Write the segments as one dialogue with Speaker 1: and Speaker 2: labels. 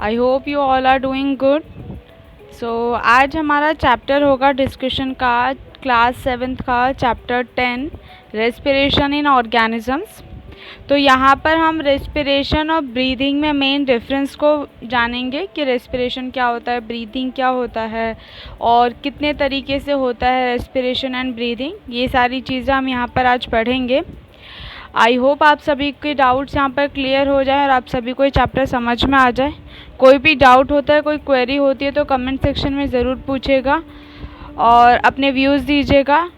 Speaker 1: I hope you all are doing good. So आज हमारा chapter होगा डिस्कशन का क्लास 7th का चैप्टर 10 रेस्पिरेशन इन ऑर्गेनिजम्स। तो यहाँ पर हम रेस्पिरेशन और ब्रीदिंग में मेन डिफरेंस को जानेंगे कि रेस्पिरेशन क्या होता है, ब्रीदिंग क्या होता है और कितने तरीके से होता है रेस्पिरेशन एंड ब्रीदिंग। ये सारी चीज़ें हम यहाँ पर आज पढ़ेंगे। आई होप आप सभी के डाउट्स यहाँ पर क्लियर हो जाए और आप सभी को ये चैप्टर समझ में आ जाए। कोई भी डाउट होता है, कोई क्वेरी होती है तो कमेंट सेक्शन में ज़रूर पूछेगा और अपने व्यूज़ दीजिएगा।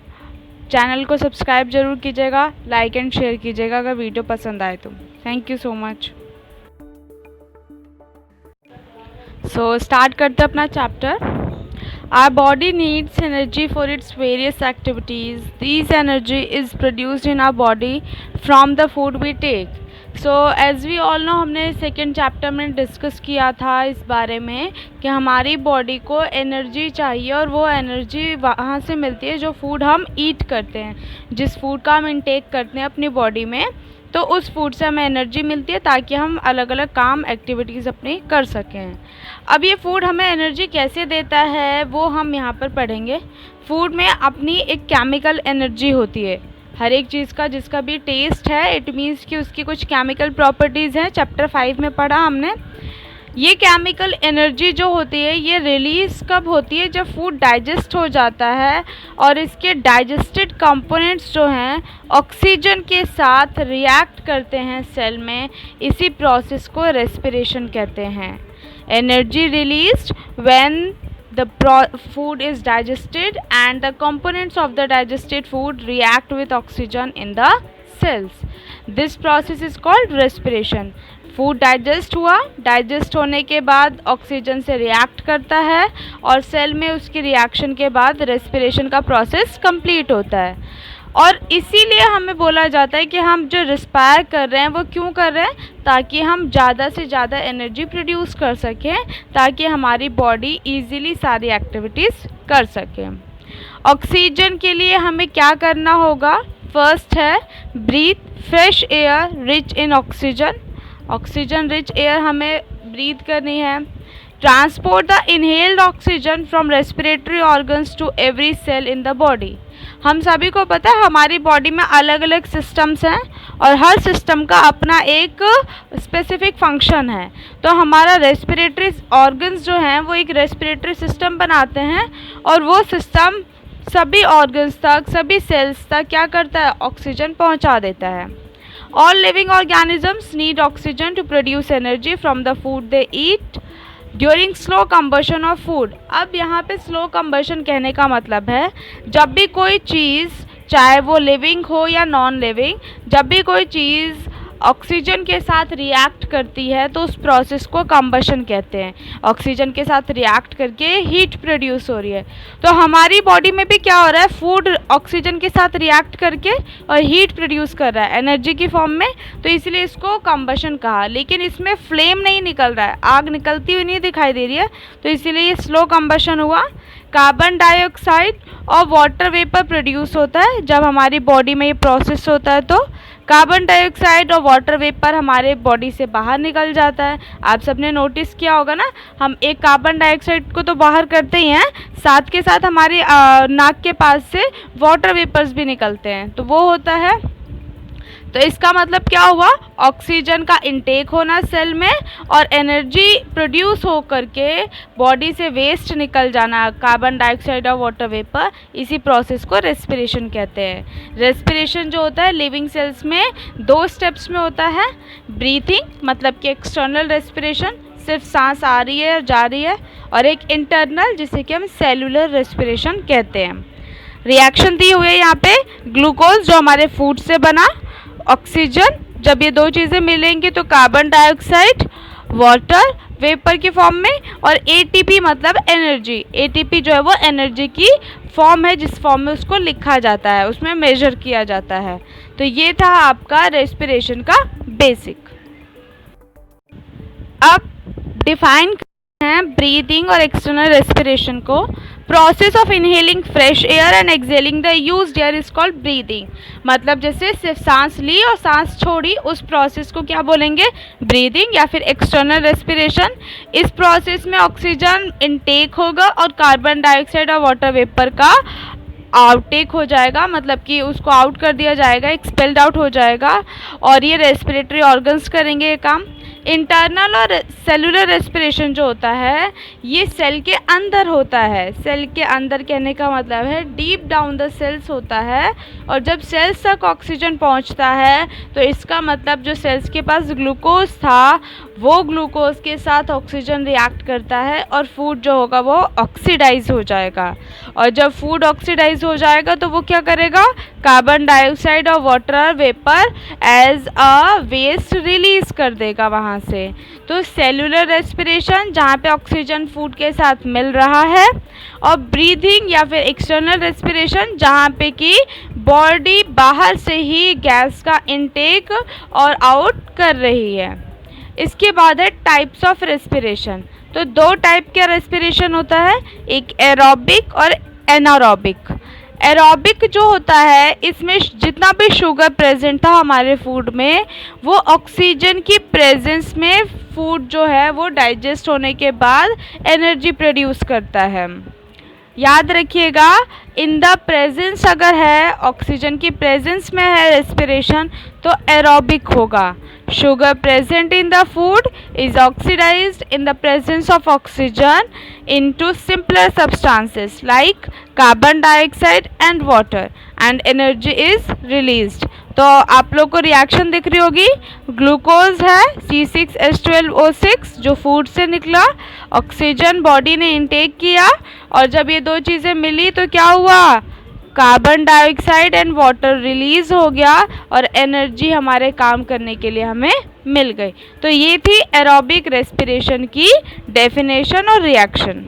Speaker 1: चैनल को सब्सक्राइब ज़रूर कीजिएगा, लाइक एंड शेयर कीजिएगा अगर वीडियो पसंद आए तो। Thank you so much. So start करते हैं अपना chapter. Our body needs energy for its various activities. This energy is produced in our body from the food we take. So as we all know, हमने second chapter में discuss किया था इस बारे में कि हमारी बॉडी को एनर्जी चाहिए और वो एनर्जी वहाँ से मिलती है जो फूड हम ईट करते हैं, जिस फूड का हम इंटेक करते हैं अपनी बॉडी में, तो उस फूड से हमें एनर्जी मिलती है ताकि हम अलग अलग काम एक्टिविटीज़ अपनी कर सकें। अब ये फूड हमें एनर्जी कैसे देता है वो हम यहाँ पर पढ़ेंगे। फूड में अपनी एक केमिकल एनर्जी होती है। हर एक चीज़ का जिसका भी टेस्ट है, इट मीन्स कि उसकी कुछ केमिकल प्रॉपर्टीज़ हैं। चैप्टर 5 में पढ़ा हमने। ये केमिकल एनर्जी जो होती है ये रिलीज़ कब होती है? जब फूड डाइजेस्ट हो जाता है और इसके डाइजेस्टेड कंपोनेंट्स जो हैं ऑक्सीजन के साथ रिएक्ट करते हैं सेल में। इसी प्रोसेस को रेस्पिरेशन कहते हैं। Energy released when the food is digested and the components of the digested food react with oxygen in the cells. This process is called respiration. Food digest हुआ, digest होने के बाद oxygen से react करता है और सेल में उसकी रिएक्शन के बाद रेस्पिरेशन का प्रोसेस कंप्लीट होता है। और इसीलिए हमें बोला जाता है कि हम जो रिस्पायर कर रहे हैं वो क्यों कर रहे हैं? ताकि हम ज़्यादा से ज़्यादा एनर्जी प्रोड्यूस कर सकें, ताकि हमारी बॉडी इजीली सारी एक्टिविटीज़ कर सके। ऑक्सीजन के लिए हमें क्या करना होगा? फर्स्ट है breathe fresh air rich in oxygen. Oxygen rich air हमें ब्रीथ करनी है। Transport the inhaled oxygen from respiratory organs to every cell in the body. हम सभी को पता है हमारी बॉडी में अलग अलग सिस्टम्स हैं और हर सिस्टम का अपना एक स्पेसिफिक फंक्शन है। तो हमारा रेस्पिरेटरी ऑर्गन्स जो हैं वो एक रेस्पिरेटरी सिस्टम बनाते हैं और वो सिस्टम सभी ऑर्गन्स तक, सभी सेल्स तक क्या करता है? ऑक्सीजन पहुंचा देता है। All living organisms need oxygen to produce energy from the food they eat during slow combustion of food. अब यहाँ पे स्लो कंबशन कहने का मतलब है जब भी कोई चीज़, चाहे वो लिविंग हो या नॉन लिविंग, जब भी कोई चीज़ ऑक्सीजन के साथ रिएक्ट करती है तो उस प्रोसेस को कंबशन कहते हैं। ऑक्सीजन के साथ रिएक्ट करके हीट प्रोड्यूस हो रही है। तो हमारी बॉडी में भी क्या हो रहा है? फूड ऑक्सीजन के साथ रिएक्ट करके और हीट प्रोड्यूस कर रहा है एनर्जी की फॉर्म में, तो इसलिए इसको कंबशन कहा। लेकिन इसमें फ्लेम नहीं निकल रहा है, आग निकलती हुई नहीं दिखाई दे रही है, तो इसीलिए ये स्लो कंबशन हुआ। कार्बन डाइऑक्साइड और वाटर वेपर प्रोड्यूस होता है जब हमारी बॉडी में ये प्रोसेस होता है। तो कार्बन डाइऑक्साइड और वाटर वेपर हमारे बॉडी से बाहर निकल जाता है। आप सबने नोटिस किया होगा ना, हम एक कार्बन डाइऑक्साइड को तो बाहर करते ही हैं, साथ के साथ हमारी नाक के पास से वाटर वेपर्स भी निकलते हैं, तो वो होता है। तो इसका मतलब क्या हुआ? ऑक्सीजन का इंटेक होना सेल में और एनर्जी प्रोड्यूस हो करके बॉडी से वेस्ट निकल जाना, कार्बन डाइऑक्साइड और वाटर वेपर। इसी प्रोसेस को रेस्पिरेशन कहते हैं। रेस्पिरेशन जो होता है लिविंग सेल्स में 2 स्टेप्स में होता है। ब्रीथिंग मतलब कि एक्सटर्नल रेस्पिरेशन, सिर्फ सांस आ रही है और जा रही है, और एक इंटरनल जिसे कि हम सेलुलर रेस्पिरेशन कहते हैं। रिएक्शन दी हुई है यहाँ पे ग्लूकोज जो हमारे फूड से बना, ऑक्सीजन, जब ये 2 चीज़ें मिलेंगी तो कार्बन डाइऑक्साइड वाटर वेपर की फॉर्म में, और एटीपी मतलब एनर्जी। एटीपी जो है वो एनर्जी की फॉर्म है जिस फॉर्म में उसको लिखा जाता है, उसमें मेजर किया जाता है। तो ये था आपका रेस्पिरेशन का बेसिक। अब डिफाइन हैं ब्रीदिंग और एक्सटर्नल रेस्पिरेशन को। Process of inhaling fresh air and excelling the used air is called breathing. मतलब जैसे सिर्फ सांस ली और सांस छोड़ी, उस प्रोसेस को क्या बोलेंगे? ब्रीदिंग या फिर एक्सटर्नल रेस्पिरेशन। इस प्रोसेस में ऑक्सीजन इनटेक होगा और कार्बन डाइऑक्साइड और वाटर वेपर का आउटटेक हो जाएगा, मतलब कि उसको आउट कर दिया जाएगा, एक्सपेल्ड आउट हो जाएगा। और ये रेस्पिरेटरी ऑर्गन्स करेंगे ये काम। इंटरनल और सेलुलर रेस्पिरेशन जो होता है ये सेल के अंदर होता है। सेल के अंदर कहने का मतलब है डीप डाउन द सेल्स होता है। और जब सेल्स तक ऑक्सीजन पहुंचता है तो इसका मतलब जो सेल्स के पास ग्लूकोज था वो ग्लूकोज के साथ ऑक्सीजन रिएक्ट करता है और फूड जो होगा वो ऑक्सीडाइज हो जाएगा। और जब फूड ऑक्सीडाइज हो जाएगा तो वो क्या करेगा? कार्बन डाइऑक्साइड और water vapour as a waste release कर देगा वहाँ से। तो सेलुलर रेस्पिरेशन जहाँ पे ऑक्सीजन फूड के साथ मिल रहा है, और ब्रीदिंग या फिर एक्सटर्नल रेस्पिरेशन जहाँ पे कि बॉडी बाहर से ही गैस का इनटेक और आउट कर रही है। इसके बाद है टाइप्स ऑफ रेस्पिरेशन। तो दो टाइप का रेस्पिरेशन होता है, एक एरोबिक और एनारोबिक। एरोबिक जो होता है इसमें जितना भी शुगर प्रेजेंट था हमारे फूड में वो ऑक्सीजन की प्रेजेंस में फूड जो है वो डाइजेस्ट होने के बाद एनर्जी प्रोड्यूस करता है। याद रखिएगा, इन द प्रेजेंस अगर है, ऑक्सीजन की प्रेजेंस में है रेस्पिरेशन तो एरोबिक होगा। Sugar present in the food is oxidized in the presence of oxygen into simpler substances like carbon dioxide and water and energy is released। तो आप लोग को रिएक्शन दिख रही होगी, ग्लूकोज है C6H12O6 जो फूड से निकला, ऑक्सीजन बॉडी ने इनटेक किया और जब ये दो चीज़ें मिली तो क्या हुआ? Carbon dioxide and water release हो गया और एनर्जी हमारे काम करने के लिए हमें मिल गई। तो ये थी एरोबिक रेस्पिरेशन की डेफिनेशन और रिएक्शन।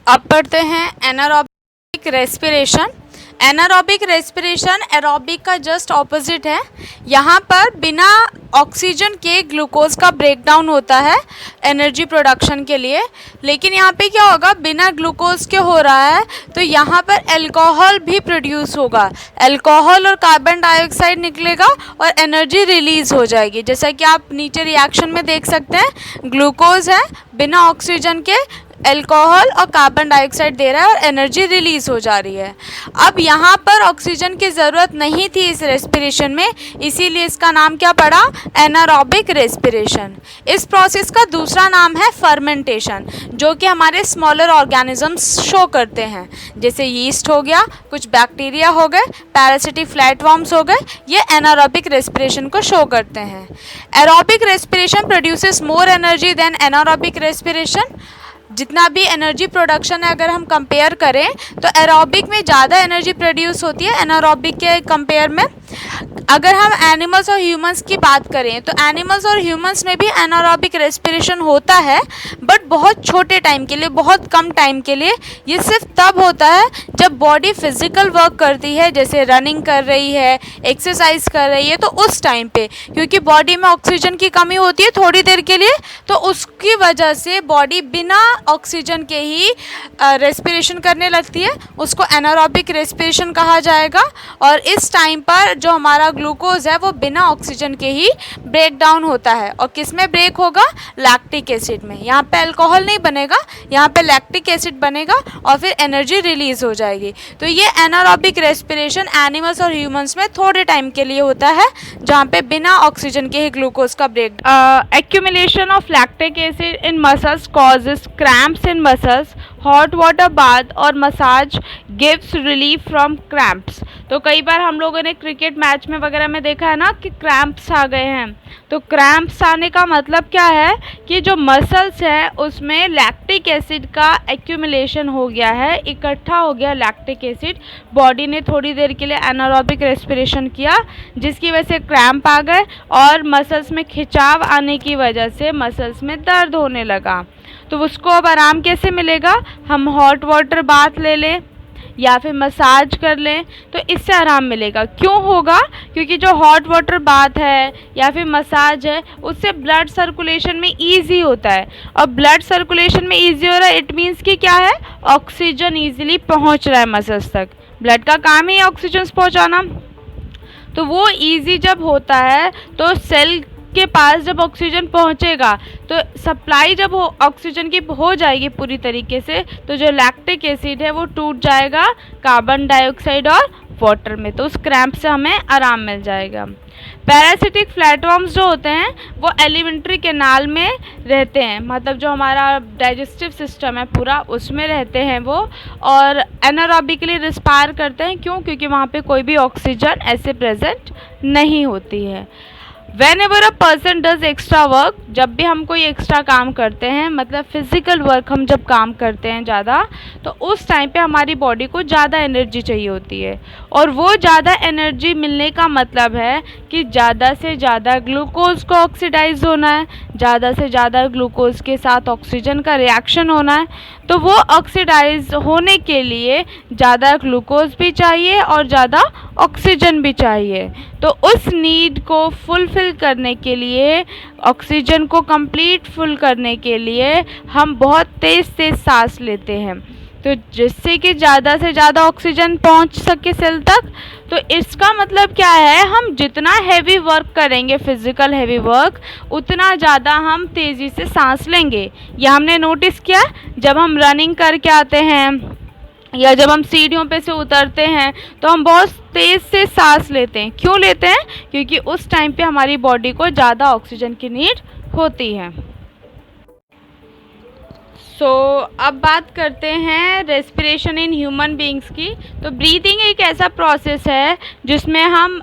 Speaker 1: अब पढ़ते हैं anaerobic respiration. Anaerobic respiration aerobic का जस्ट ऑपोजिट है। यहाँ पर बिना ऑक्सीजन के ग्लूकोज का ब्रेकडाउन होता है एनर्जी प्रोडक्शन के लिए, लेकिन यहाँ पे क्या होगा? बिना ग्लूकोज के हो रहा है तो यहाँ पर अल्कोहल भी प्रोड्यूस होगा। अल्कोहल और कार्बन डाइऑक्साइड निकलेगा और एनर्जी रिलीज हो जाएगी। जैसा कि आप नीचे रिएक्शन में देख सकते हैं, ग्लूकोज है, बिना ऑक्सीजन के अल्कोहल और कार्बन डाइऑक्साइड दे रहा है और एनर्जी रिलीज हो जा रही है। अब यहाँ पर ऑक्सीजन की ज़रूरत नहीं थी इस रेस्पिरेशन में, इसीलिए इसका नाम क्या पड़ा? Anaerobic respiration. इस प्रोसेस का दूसरा नाम है फर्मेंटेशन, जो कि हमारे स्मॉलर ऑर्गेनिजम्स शो करते हैं, जैसे यीस्ट हो गया, कुछ बैक्टीरिया हो गए, पैरासिटिक फ्लैटवर्म्स हो गए, ये एनारोबिक रेस्पिरेशन को शो करते हैं। Aerobic respiration produces more energy than anaerobic respiration. जितना भी एनर्जी प्रोडक्शन है अगर हम कंपेयर करें तो एरोबिक में ज़्यादा एनर्जी प्रोड्यूस होती है एनारोबिक के कंपेयर में। अगर हम एनिमल्स और ह्यूमंस की बात करें तो एनिमल्स और ह्यूमंस में भी एनारोबिक रेस्पिरेशन होता है, बट बहुत छोटे टाइम के लिए, बहुत कम टाइम के लिए। ये सिर्फ तब होता है जब बॉडी फिजिकल वर्क करती है, जैसे रनिंग कर रही है, एक्सरसाइज कर रही है, तो उस टाइम पे क्योंकि बॉडी में ऑक्सीजन की कमी होती है थोड़ी देर के लिए, तो उसकी वजह से बॉडी बिना ऑक्सीजन के ही रेस्पिरेशन करने लगती है, उसको एनारोबिक रेस्पिरेशन कहा जाएगा। और इस टाइम पर जो हमारा ग्लूकोज है वो बिना ऑक्सीजन के ही ब्रेक डाउन होता है। और किस में ब्रेक होगा? लैक्टिक एसिड में। यहाँ पे अल्कोहल नहीं बनेगा, यहाँ पे लैक्टिक एसिड बनेगा और फिर एनर्जी रिलीज हो जाएगी। तो ये एनारोबिक रेस्पिरेशन एनिमल्स और ह्यूमंस में थोड़े टाइम के लिए होता है, जहाँ पे बिना ऑक्सीजन के ही ग्लूकोज का break. Accumulation of lactic acid in muscles causes cramps in muscles. Hot water bath और massage gives relief from cramps. तो कई बार हम लोगों ने क्रिकेट मैच में वगैरह में देखा है ना कि क्रैम्प्स आ गए हैं। तो क्रैम्प्स आने का मतलब क्या है कि जो मसल्स है उसमें लैक्टिक एसिड का एक्यूमुलेशन हो गया है, इकट्ठा हो गया लैक्टिक एसिड। बॉडी ने थोड़ी देर के लिए एनारोबिक रेस्पिरेशन किया जिसकी वजह से क्रैम्प आ गए और मसल्स में खिंचाव आने की वजह से मसल्स में दर्द होने लगा। तो उसको अब आराम कैसे मिलेगा? हम हॉट वाटर बाथ ले लें या फिर मसाज कर लें तो इससे आराम मिलेगा। क्यों होगा? क्योंकि जो हॉट वाटर बाथ है या फिर मसाज है उससे ब्लड सर्कुलेशन में ईजी होता है, और ब्लड सर्कुलेशन में ईजी हो रहा है इट मीन्स कि क्या है, ऑक्सीजन ईजिली पहुंच रहा है मसल्स तक। ब्लड का काम ही ऑक्सीजन पहुंचाना, तो वो ईजी जब होता है तो सेल के पास जब ऑक्सीजन पहुंचेगा तो सप्लाई जब ऑक्सीजन की हो जाएगी पूरी तरीके से, तो जो लैक्टिक एसिड है वो टूट जाएगा कार्बन डाइऑक्साइड और वाटर में, तो उस क्रैम्प से हमें आराम मिल जाएगा। पैरासिटिक फ्लैटवर्म्स जो होते हैं वो एलिमेंट्री कैनाल में रहते हैं, मतलब जो हमारा डाइजेस्टिव सिस्टम है पूरा उसमें रहते हैं वो, और एनारोबिकली रिस्पायर करते हैं। क्यों? क्योंकि वहाँ पे कोई भी ऑक्सीजन ऐसे प्रेजेंट नहीं होती है। Whenever a person does extra work, जब भी हम कोई एक्स्ट्रा काम करते हैं, मतलब फिजिकल वर्क हम जब काम करते हैं ज़्यादा, तो उस टाइम पे हमारी बॉडी को ज़्यादा एनर्जी चाहिए होती है, और वो ज़्यादा एनर्जी मिलने का मतलब है कि ज़्यादा से ज़्यादा ग्लूकोज को ऑक्सीडाइज होना है, ज़्यादा से ज़्यादा ग्लूकोज के साथ ऑक्सीजन का रिएक्शन होना है, तो वो ऑक्सीडाइज होने के लिए ज़्यादा ग्लूकोज भी चाहिए और ज़्यादा ऑक्सीजन भी चाहिए। तो उस नीड को फुलफ़िल करने के लिए, ऑक्सीजन को कंप्लीट फुल करने के लिए हम बहुत तेज़ तेज़ सांस लेते हैं, तो जिससे कि ज़्यादा से ज़्यादा ऑक्सीजन पहुंच सके सेल तक। तो इसका मतलब क्या है, हम जितना हैवी वर्क करेंगे, फिज़िकल हैवी वर्क, उतना ज़्यादा हम तेज़ी से सांस लेंगे। यह हमने नोटिस किया जब हम रनिंग करके आते हैं या जब हम सीढ़ियों पे से उतरते हैं तो हम बहुत तेज़ से सांस लेते हैं। क्यों लेते हैं? क्योंकि उस टाइम पे हमारी बॉडी को ज़्यादा ऑक्सीजन की नीड होती है। अब बात करते हैं रेस्पिरेशन इन ह्यूमन बीइंग्स की। तो ब्रीदिंग एक ऐसा प्रोसेस है जिसमें हम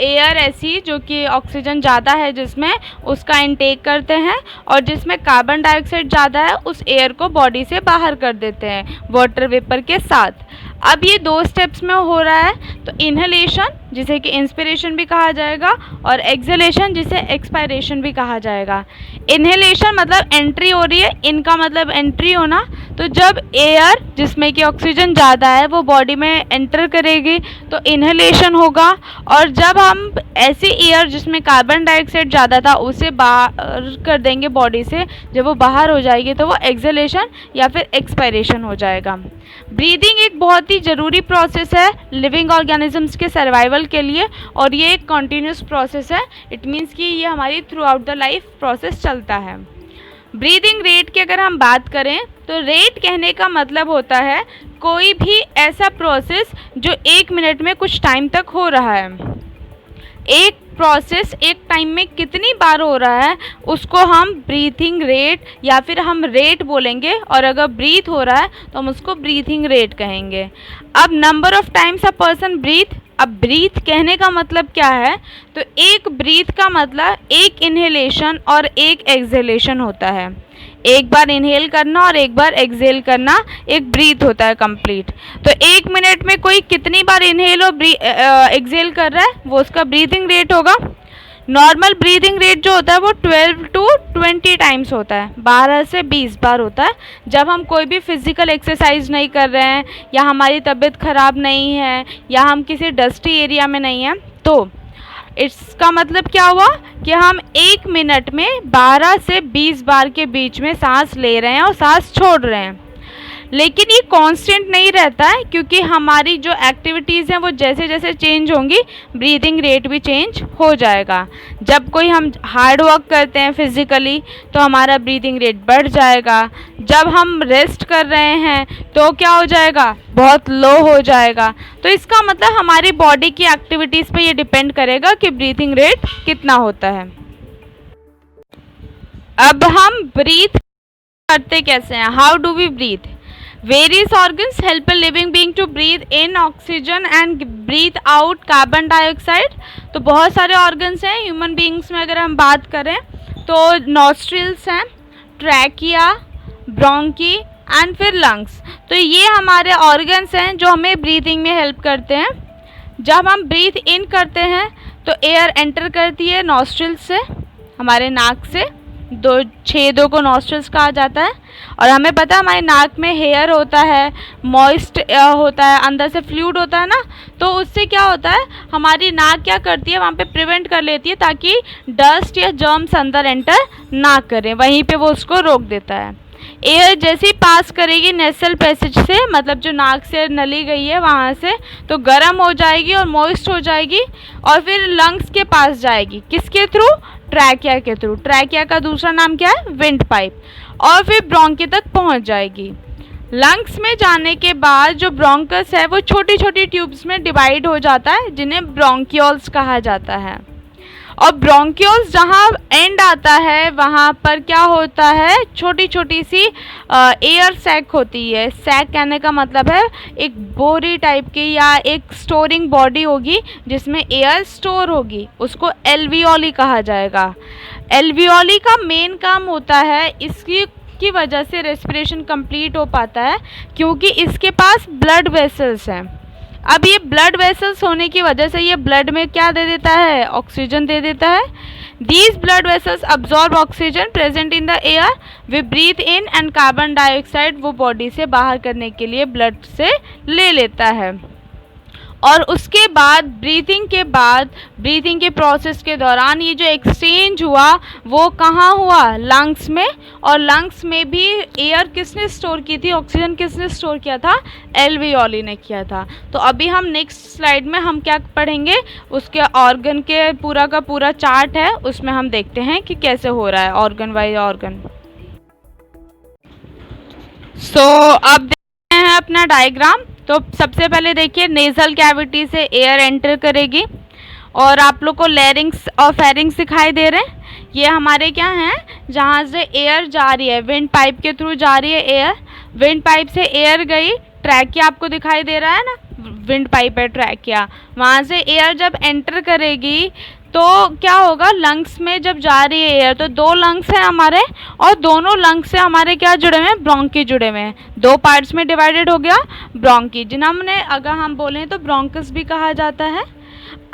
Speaker 1: एयर ऐसी जो कि ऑक्सीजन ज़्यादा है जिसमें, उसका इनटेक करते हैं, और जिसमें कार्बन डाइऑक्साइड ज़्यादा है उस एयर को बॉडी से बाहर कर देते हैं वाटर वेपर के साथ। अब ये 2 स्टेप्स में हो रहा है, तो इन्हेलेशन जिसे कि इंस्पिरेशन भी कहा जाएगा, और एक्सहेलेशन जिसे एक्सपायरेशन भी कहा जाएगा। इन्हेलेशन मतलब एंट्री हो रही है, इनका मतलब एंट्री होना, तो जब एयर जिसमें कि ऑक्सीजन ज़्यादा है वो बॉडी में एंटर करेगी तो इन्हेलेशन होगा, और जब हम ऐसी एयर जिसमें कार्बन डाइऑक्साइड ज़्यादा था उसे बाहर कर देंगे बॉडी से, जब वो बाहर हो जाएगी तो वो एक्सहेलेशन या फिर एक्सपायरेशन हो जाएगा। ब्रीदिंग एक बहुत ही ज़रूरी प्रोसेस है लिविंग ऑर्गेनिजम्स के सर्वाइवल के लिए, और ये एक कॉन्टीन्यूस प्रोसेस है। इट मीन्स कि ये हमारी through out the life process चलता है। ब्रीदिंग रेट की अगर हम बात करें तो रेट कहने का मतलब होता है कोई भी ऐसा प्रोसेस जो 1 मिनट में कुछ टाइम तक हो रहा है। एक प्रोसेस एक टाइम में कितनी बार हो रहा है उसको हम ब्रीथिंग रेट या फिर हम रेट बोलेंगे, और अगर ब्रीथ हो रहा है तो हम उसको ब्रीथिंग रेट कहेंगे। अब number of times a person breathe, अब ब्रीथ कहने का मतलब क्या है, तो एक ब्रीथ का मतलब एक इन्हेलेशन और एक एक्सहेलेशन होता है। एक बार इनहेल करना और एक बार एक्सहेल करना एक ब्रीथ होता है कंप्लीट। तो 1 मिनट में कोई कितनी बार इनहेल और एक्सहेल कर रहा है वो उसका ब्रीथिंग रेट होगा। नॉर्मल ब्रीदिंग रेट जो होता है वो 12 to 20 टाइम्स होता है, 12 से 20 बार होता है। जब हम कोई भी फिज़िकल एक्सरसाइज नहीं कर रहे हैं, या हमारी तबीयत ख़राब नहीं है, या हम किसी डस्टी एरिया में नहीं हैं, तो इसका मतलब क्या हुआ कि हम 1 मिनट में 12 से 20 बार के बीच में सांस ले रहे हैं और सांस छोड़ रहे हैं। लेकिन ये कांस्टेंट नहीं रहता है, क्योंकि हमारी जो एक्टिविटीज़ हैं वो जैसे जैसे चेंज होंगी ब्रीदिंग रेट भी चेंज हो जाएगा। जब कोई हम हार्ड वर्क करते हैं फिज़िकली तो हमारा ब्रीदिंग रेट बढ़ जाएगा, जब हम रेस्ट कर रहे हैं तो क्या हो जाएगा, बहुत लो हो जाएगा। तो इसका मतलब हमारी बॉडी की एक्टिविटीज़ पे ये डिपेंड करेगा कि ब्रीथिंग रेट कितना होता है। अब हम ब्रीथ करते कैसे हैं, how do we breathe. Various organs help a living being to breathe in oxygen and breathe out carbon dioxide। तो बहुत सारे organs हैं ह्यूमन बींग्स में। अगर हम बात करें तो नॉस्ट्रिल्स हैं, ट्रैकिया, ब्रोंकी एंड फिर लंग्स। तो ये हमारे ऑर्गन्स हैं जो हमें ब्रीथिंग में हेल्प करते हैं। जब हम ब्रीथ इन करते हैं तो एयर एंटर करती है नॉस्ट्रिल्स से, हमारे नाक से, दो छेदों को नॉस्ट्रल्स कहा जाता है। और हमें पता है हमारे नाक में हेयर होता है, मॉइस्ट होता है, अंदर से फ्लूइड होता है ना, तो उससे क्या होता है हमारी नाक क्या करती है वहाँ पे प्रिवेंट कर लेती है ताकि डस्ट या जर्म्स अंदर एंटर ना करें, वहीं पे वो उसको रोक देता है। एयर जैसे ही पास करेगी नेसल पैसेज से, मतलब जो नाक से नली गई है वहाँ से, तो गर्म हो जाएगी और मॉइस्ट हो जाएगी और फिर लंग्स के पास जाएगी। किसके थ्रू? ट्रैकिया के थ्रू। ट्रैकिया का दूसरा नाम क्या है? Wind pipe. और फिर ब्रोंकी तक पहुँच जाएगी। लंग्स में जाने के बाद जो ब्रोंकस है वो छोटी छोटी ट्यूब्स में डिवाइड हो जाता है जिन्हें ब्रोंकियोल्स कहा जाता है। और ब्रोंकियोल्स जहाँ एंड आता है वहाँ पर क्या होता है, छोटी छोटी सी एयर सैक होती है। सैक कहने का मतलब है एक बोरी टाइप की या एक स्टोरिंग बॉडी होगी जिसमें एयर स्टोर होगी, उसको एल्वियोली कहा जाएगा। एल्वियोली का मेन काम होता है, इसकी की वजह से रेस्पिरेशन कंप्लीट हो पाता है क्योंकि इसके पास ब्लड वेसल्स हैं। अब ये ब्लड वेसल्स होने की वजह से ये ब्लड में क्या दे देता है? ऑक्सीजन दे देता है। These blood vessels absorb oxygen present in the air, we breathe in and carbon dioxide वो बॉडी से बाहर करने के लिए ब्लड से ले लेता है। और उसके बाद ब्रीथिंग के प्रोसेस के दौरान ये जो एक्सचेंज हुआ वो कहाँ हुआ? लंग्स में। और लंग्स में भी एयर किसने स्टोर की थी? ऑक्सीजन किसने स्टोर किया था? एल्वियोली ने किया था। तो अभी हम नेक्स्ट स्लाइड में हम क्या पढ़ेंगे, उसके ऑर्गन के पूरा का पूरा चार्ट है, उसमें हम देखते हैं कि कैसे हो रहा है ऑर्गन वाइज ऑर्गन। अब देखते हैं अपना डायग्राम। तो सबसे पहले देखिए नेजल कैविटी से एयर एंटर करेगी और आप लोग को लैरिंक्स और फेरिंक्स दिखाई दे रहे हैं। ये हमारे क्या हैं, जहाँ से एयर जा रही है, विंड पाइप के थ्रू जा रही है एयर। विंड पाइप से एयर गई, ट्रैकिया आपको दिखाई दे रहा है ना, विंड पाइप है ट्रैकिया, वहाँ से एयर जब एंटर करेगी तो क्या होगा, लंग्स में जब जा रही है एयर तो दो लंग्स हैं हमारे और दोनों लंग्स से हमारे क्या जुड़े हुए हैं? ब्रोंकी जुड़े हुए हैं। दो पार्ट्स में डिवाइडेड हो गया ब्रोंकी, जिन्हें हमने अगर हम बोलें तो ब्रोंकस भी कहा जाता है।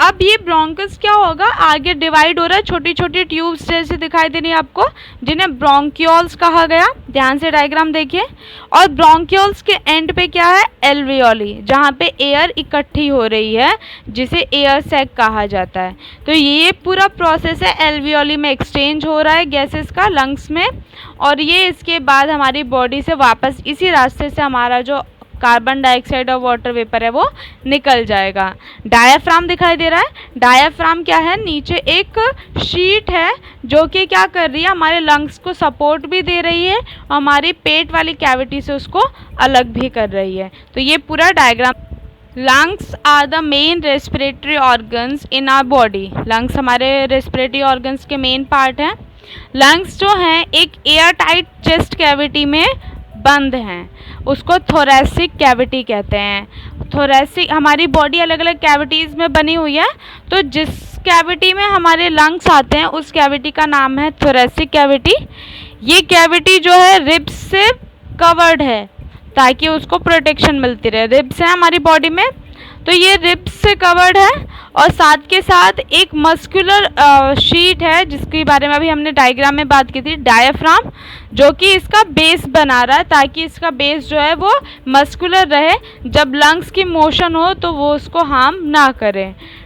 Speaker 1: अब ये ब्रोंकस क्या होगा, आगे डिवाइड हो रहा है, छोटी छोटी ट्यूब्स जैसे दिखाई दे रही है आपको, जिन्हें ब्रोंकियोल्स कहा गया। ध्यान से डायग्राम देखिए। और ब्रोंकियोल्स के एंड पे क्या है? एल्वियोली, जहाँ पे एयर इकट्ठी हो रही है, जिसे एयर सैक कहा जाता है। तो ये पूरा प्रोसेस है, एल्वियोली में एक्सचेंज हो रहा है गैसेस का लंग्स में, और ये इसके बाद हमारी बॉडी से वापस इसी रास्ते से हमारा जो कार्बन डाइऑक्साइड और वाटर वेपर है वो निकल जाएगा। डायाफ्राम दिखाई दे रहा है। डायाफ्राम क्या है? नीचे एक शीट है जो कि क्या कर रही है, हमारे लंग्स को सपोर्ट भी दे रही है, हमारी पेट वाली कैविटी से उसको अलग भी कर रही है। तो ये पूरा diagram. Lungs are the main respiratory organs in our body. Lungs हमारे रेस्पिरेटरी ऑर्गन्स के मेन पार्ट हैं। लंग्स जो हैं एक एयर टाइट चेस्ट कैविटी में बंद हैं, उसको थोरैसिक कैविटी कहते हैं। थोरैसिक, हमारी बॉडी अलग अलग कैविटीज़ में बनी हुई है, तो जिस कैविटी में हमारे लंग्स आते हैं उस कैविटी का नाम है थोरैसिक कैविटी। ये कैविटी जो है रिब्स से कवर्ड है ताकि उसको प्रोटेक्शन मिलती रहे। रिब्स है हमारी बॉडी में, तो ये रिब्स से कवर्ड है और साथ के साथ एक मस्कुलर शीट है जिसके बारे में अभी हमने डायग्राम में बात की थी, डायाफ्राम, जो कि इसका बेस बना रहा है ताकि इसका बेस जो है वो मस्कुलर रहे, जब लंग्स की मोशन हो तो वो उसको हार्म ना करे।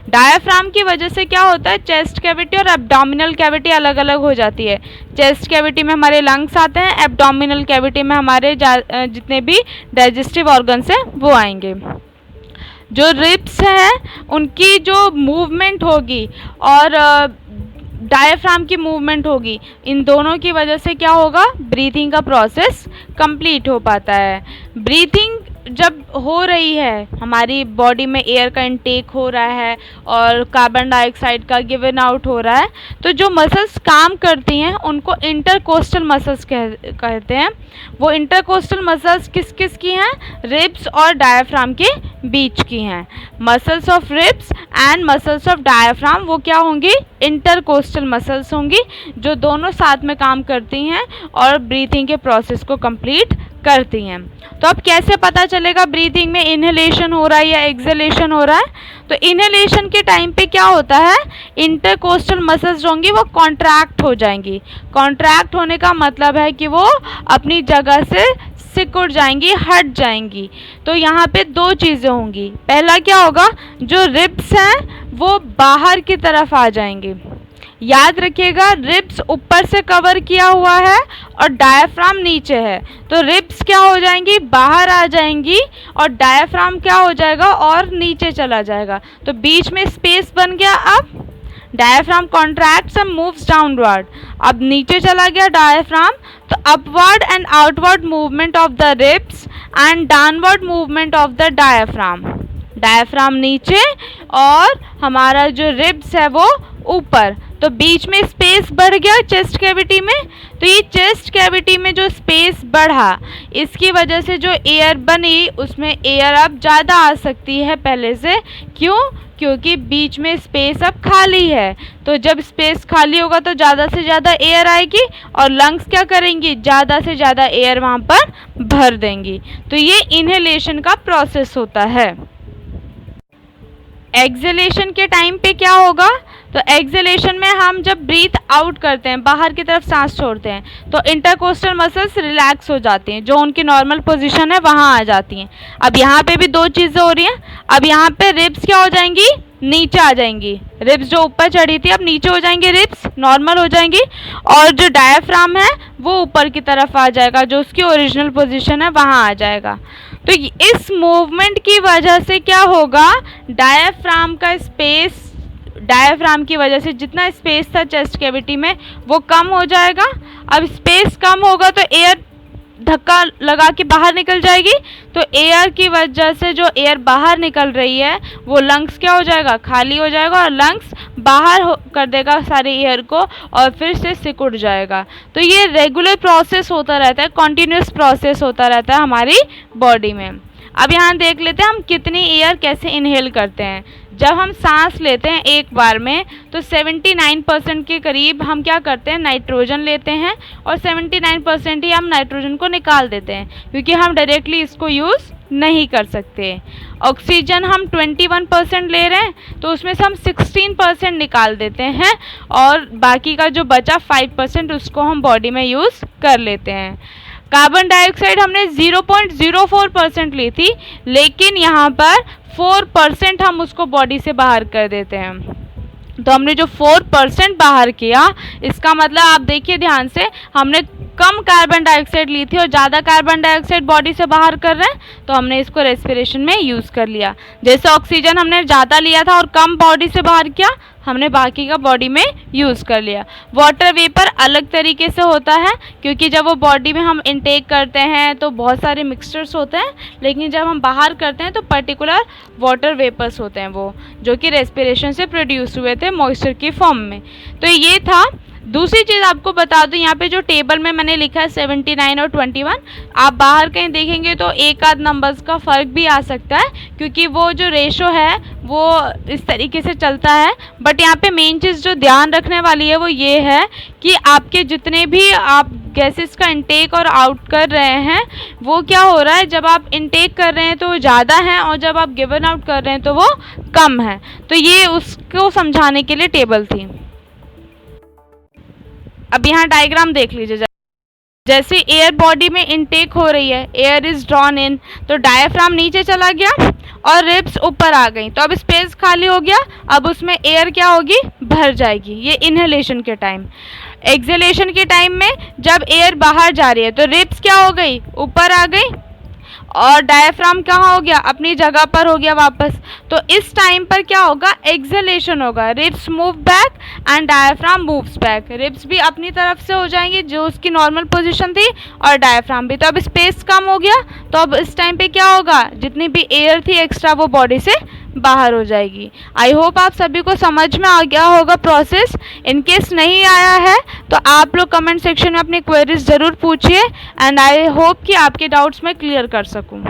Speaker 1: डायाफ्राम की वजह से क्या होता है, चेस्ट कैविटी और एब्डोमिनल कैविटी अलग अलग हो जाती है। चेस्ट कैविटी में हमारे लंग्स आते हैं, एब्डोमिनल कैविटी में हमारे जितने भी डाइजेस्टिव ऑर्गन्स हैं वो आएंगे। जो रिब्स हैं उनकी जो मूवमेंट होगी और डायफ्राम की मूवमेंट होगी, इन दोनों की वजह से क्या होगा, ब्रीथिंग का प्रोसेस कंप्लीट हो पाता है। ब्रीथिंग जब हो रही है, हमारी बॉडी में एयर का इनटेक हो रहा है और कार्बन डाइऑक्साइड का गिवन आउट हो रहा है, तो जो मसल्स काम करती हैं उनको इंटरकोस्टल मसल्स कहते हैं। वो इंटरकोस्टल मसल्स किस किस की हैं? रिब्स और डायाफ्राम के बीच की हैं। Muscles of ribs and muscles of diaphragm वो क्या होंगी? इंटरकोस्टल मसल्स होंगी, जो दोनों साथ में काम करती हैं और ब्रीथिंग के प्रोसेस को कंप्लीट करती हैं। तो अब कैसे पता चलेगा ब्रीथिंग में इनहेलेशन हो रहा है या एक्सहेलेशन हो रहा है? तो इनहेलेशन के टाइम पे क्या होता है, इंटरकोस्टल मसल्स जो होंगी वो कॉन्ट्रैक्ट हो जाएंगी। कॉन्ट्रैक्ट होने का मतलब है कि वो अपनी जगह से सिकुड़ जाएंगी, हट जाएंगी। तो यहाँ पे दो चीज़ें होंगी। पहला क्या होगा, जो रिब्स हैं वो बाहर की तरफ आ जाएंगे। याद रखिएगा, रिब्स ऊपर से कवर किया हुआ है और डायफ्राम नीचे है। तो रिब्स क्या हो जाएंगी, बाहर आ जाएंगी और डायफ्राम क्या हो जाएगा, और नीचे चला जाएगा। तो बीच में स्पेस बन गया। अब diaphragm contracts and moves downward. अब नीचे चला गया डायफ्राम, तो upward and outward movement of the ribs and downward movement of the diaphragm. Diaphragm नीचे और हमारा जो रिब्स है वो ऊपर। तो बीच में स्पेस बढ़ गया चेस्ट कैविटी में। तो ये चेस्ट कैविटी में जो स्पेस बढ़ा, इसकी वजह से जो एयर बनी उसमें एयर अब ज़्यादा आ सकती है पहले से। क्यों? क्योंकि बीच में स्पेस अब खाली है। तो जब स्पेस खाली होगा तो ज़्यादा से ज़्यादा एयर आएगी और लंग्स क्या करेंगी, ज़्यादा से ज़्यादा एयर वहाँ पर भर देंगी। तो ये इनहेलेशन का प्रोसेस होता है। एक्सहेलेशन के टाइम पे क्या होगा, तो एक्सहेलेशन में हम जब ब्रीथ आउट करते हैं, बाहर की तरफ सांस छोड़ते हैं, तो इंटरकोस्टल मसल्स रिलैक्स हो जाती हैं, जो उनकी नॉर्मल पोजीशन है वहाँ आ जाती हैं। अब यहाँ पे भी दो चीज़ें हो रही हैं। अब यहाँ पे रिब्स क्या हो जाएंगी, नीचे आ जाएंगी। रिब्स जो ऊपर चढ़ी थी अब नीचे हो जाएंगी, रिब्स नॉर्मल हो जाएंगी। और जो डायफ्राम है वो ऊपर की तरफ आ जाएगा, जो उसकी ओरिजिनल पोजीशन है वहाँ आ जाएगा। तो इस मूवमेंट की वजह से क्या होगा, डायफ्राम का स्पेस, डायफ्राम की वजह से जितना स्पेस था चेस्ट कैविटी में वो कम हो जाएगा। अब स्पेस कम होगा तो एयर धक्का लगा के बाहर निकल जाएगी। तो एयर की वजह से जो एयर बाहर निकल रही है वो लंग्स क्या हो जाएगा, खाली हो जाएगा और लंग्स बाहर कर देगा सारे एयर को और फिर से सिकुड़ जाएगा। तो ये रेगुलर प्रोसेस होता रहता है, कॉन्टिन्यूस प्रोसेस होता रहता है हमारी बॉडी में। अब यहाँ देख लेते हैं हम कितनी एयर कैसे इनहेल करते हैं। जब हम सांस लेते हैं एक बार में तो 79% के करीब हम क्या करते हैं, नाइट्रोजन लेते हैं और 79% ही हम नाइट्रोजन को निकाल देते हैं, क्योंकि हम डायरेक्टली इसको यूज़ नहीं कर सकते। ऑक्सीजन हम 21% ले रहे हैं तो उसमें से हम 16% निकाल देते हैं और बाकी का जो बचा 5% उसको हम बॉडी में यूज़ कर लेते हैं। कार्बन डाइऑक्साइड हमने 0.04% ली थी, लेकिन यहाँ पर 4% हम उसको बॉडी से बाहर कर देते हैं। तो हमने जो 4% बाहर किया, इसका मतलब आप देखिए ध्यान से, हमने कम कार्बन डाइऑक्साइड ली थी और ज़्यादा कार्बन डाइऑक्साइड बॉडी से बाहर कर रहे हैं, तो हमने इसको रेस्पिरेशन में यूज़ कर लिया। जैसे ऑक्सीजन हमने ज़्यादा लिया था और कम बॉडी से बाहर किया, हमने बाकी का बॉडी में यूज़ कर लिया। वाटर वेपर अलग तरीके से होता है, क्योंकि जब वो बॉडी में हम इनटेक करते हैं तो बहुत सारे मिक्सचर्स होते हैं, लेकिन जब हम बाहर करते हैं तो पर्टिकुलर वाटर वेपर्स होते हैं वो, जो कि रेस्पिरेशन से प्रोड्यूस हुए थे मॉइस्चर की फॉर्म में। तो ये था। दूसरी चीज़ आपको बता दूं, यहाँ पे जो टेबल में मैंने लिखा है 79 और 21, आप बाहर कहीं देखेंगे तो एक आध नंबर्स का फ़र्क भी आ सकता है, क्योंकि वो जो रेशो है वो इस तरीके से चलता है। बट यहाँ पे मेन चीज़ जो ध्यान रखने वाली है वो ये है कि आपके जितने भी आप गैसेस का इंटेक और आउट कर रहे हैं वो क्या हो रहा है, जब आप इंटेक कर रहे हैं तो वो ज़्यादा है और जब आप गिवन आउट कर रहे हैं तो वो कम है। तो ये उसको समझाने के लिए टेबल थी। अब यहाँ डायग्राम देख लीजिए। जैसे एयर बॉडी में इनटेक हो रही है, एयर इज ड्रॉन इन, तो डायफ्राम नीचे चला गया और रिब्स ऊपर आ गई, तो अब स्पेस खाली हो गया। अब उसमें एयर क्या होगी, भर जाएगी। ये इनहेलेशन के टाइम। एक्सहेलेशन के टाइम में जब एयर बाहर जा रही है तो रिब्स क्या हो गई, ऊपर आ गई और डायफ्राम कहाँ हो गया, अपनी जगह पर हो गया वापस। तो इस टाइम पर क्या होगा, एक्सहेलेशन होगा। Ribs move back and diaphragm moves back. Ribs भी अपनी तरफ से हो जाएंगी जो उसकी नॉर्मल पोजीशन थी और डायफ्राम भी। तो अब स्पेस कम हो गया, तो अब इस टाइम पे क्या होगा, जितनी भी एयर थी एक्स्ट्रा वो बॉडी से बाहर हो जाएगी। आई होप आप सभी को समझ में आ गया होगा प्रोसेस। इन केस नहीं आया है तो आप लोग कमेंट सेक्शन में अपनी क्वेरीज ज़रूर पूछिए एंड आई होप कि आपके डाउट्स मैं क्लियर कर सकूं।